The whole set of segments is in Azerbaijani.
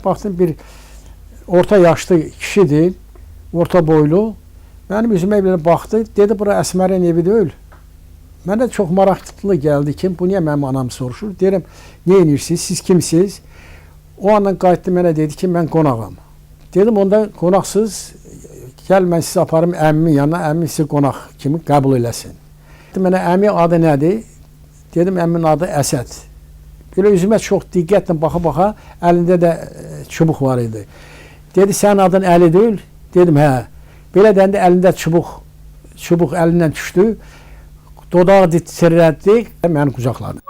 baxdım bir orta yaşlı kişidir, orta boylu. Mənim üzümə belə baxdı, dedi bura Əsmərin evi deyil. Mənə çox maraqlı gəldi ki, bu niyə mənim anam soruşur? Deyirəm, nə edirsiniz, siz kimsiniz? O andan qayıtdı mənə dedi ki, mən qonağam. Dedim, onda qonaqsız, gəl mən sizi aparım əmmimin yanına, əmmi sizi qonaq kimi qəbul eləsin. Mənə əmmi adı nədir? Dedim, əmmin adı Əsəd. Belə üzümə çox diqqətlə baxa-baxa, əlində də çubuq var idi. Dedi, sənin adın Əli deyil? Dedim, hə. Belə deyəndə əlində çubuq əlindən düşdü. Dodağı titrədi, məni qucaqladı.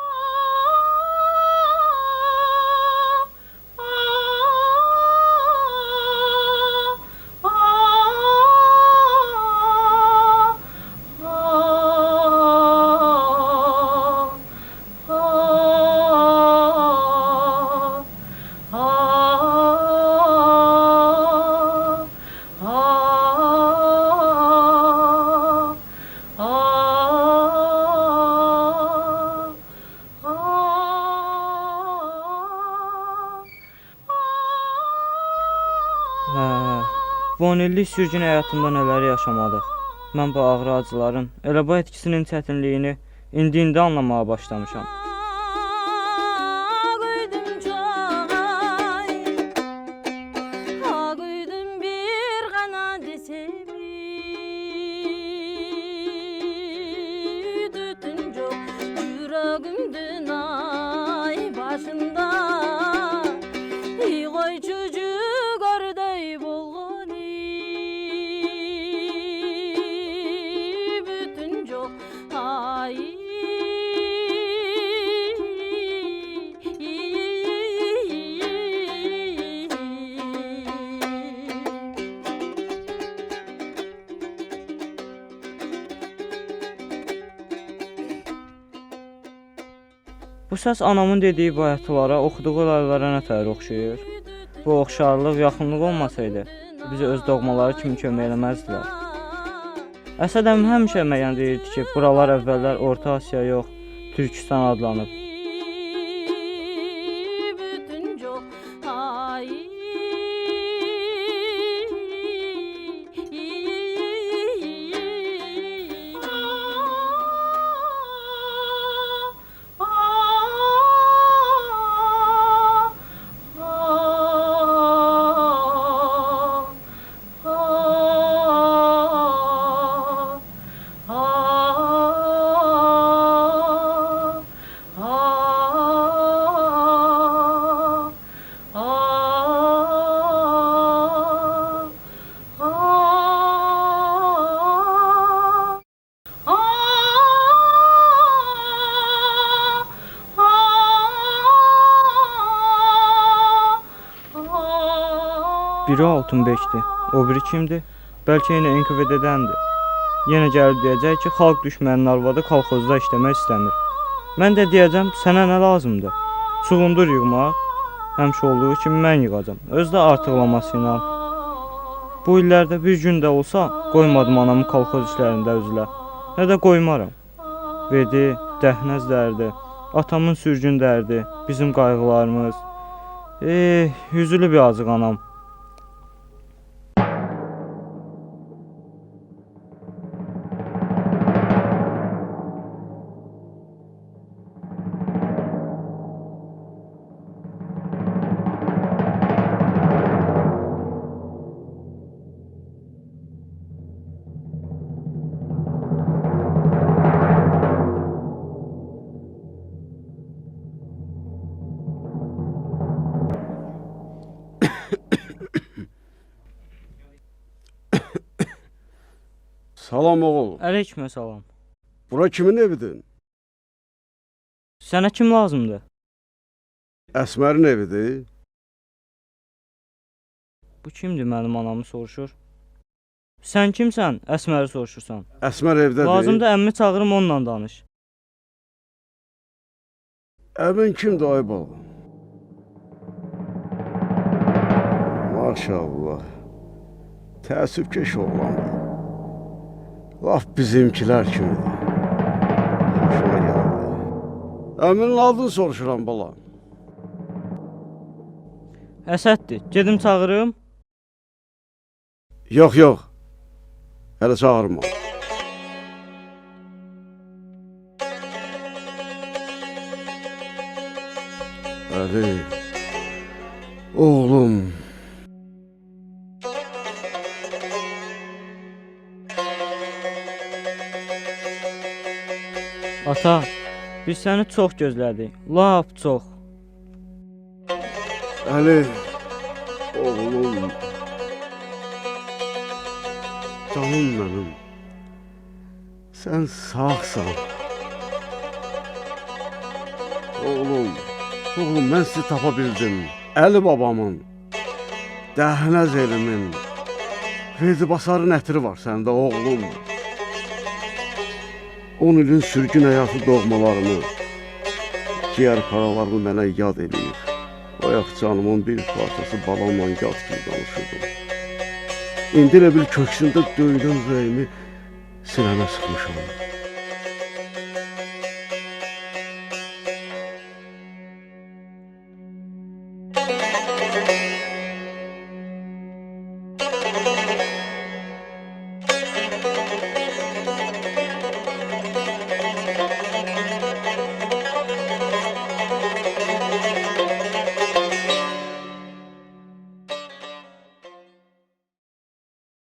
Bonillik sürgün həyatında nələri yaşamadıq. Mən bu ağrı acıların, elə bu etkisinin çətinliyini indi anlamağa başlamışam. Bu səs anamın dediyi bayatlara, oxuduğu laylara nətər oxşayır. Bu oxşarlıq, yaxınlıq olmasaydı, bizə öz doğmaları kimi kömək eləməzdilər. Əsəd əmim həmişə müəyyən deyirdi ki, buralar əvvəllər Orta Asiya yox, Türkistan adlanıb. Biri Altınbekdir, o biri kimdir? Bəlkə yenə NKVD-dəndir. Yenə gəlib deyəcək ki, xalq düşməninin arvadı kolxozda işləmək istəmir. Mən də deyəcəm, sənə nə lazımdır? Suğundur yığmaq, həmişə olduğu kimi mən yığacam, özü də artıqlaması ilə. Bu illərdə bir gün də olsa, qoymadım anamın kolxoz işlərində üzülə. Nə də qoymaram. Vedi, dəhnəz dərdi, atamın sürgün dərdi, bizim qayğılarımız. Yüzülü bir azıq anam. Salam oğul. Aleyküm salam. Bura kimin evidir? Sənə kim lazımdır? Əsmərin evidir. Bu kimdir mənim anamı soruşur? Sən kimsən? Əsməri soruşursan. Əsmər evdədir. Lazımdır əmmi çağırım onunla danış. Əmin kimdir ay baba? Maşallah. Təəssüfkeş oğlandır. Laf bizimkilər kimidir. Hoşuma gəldi. Əminin adını soruşuram bala. Əsəddir. Gedim çağırım. Yox, yox. Hələ çağırma. Əli, oğlum. Ata, biz səni çox gözlədik. Lap çox. Əli, oğlum. Canım mənim. Sən sağsan. Oğlum, oğlum mən sizi tapa bildim. Əli babamın, Dəhnəz elimin, Feyzi Basarın ətri var səndə oğlum. 10 ilin sürgün həyatı doğmalarımı, ciyər paralarımı mənə yad eləyir. Ayaq canımın bir parçası balamla yad kimi danışırdım. İndi elə bil köksündə döyülən ürəyimi sinəmə sıxmışam.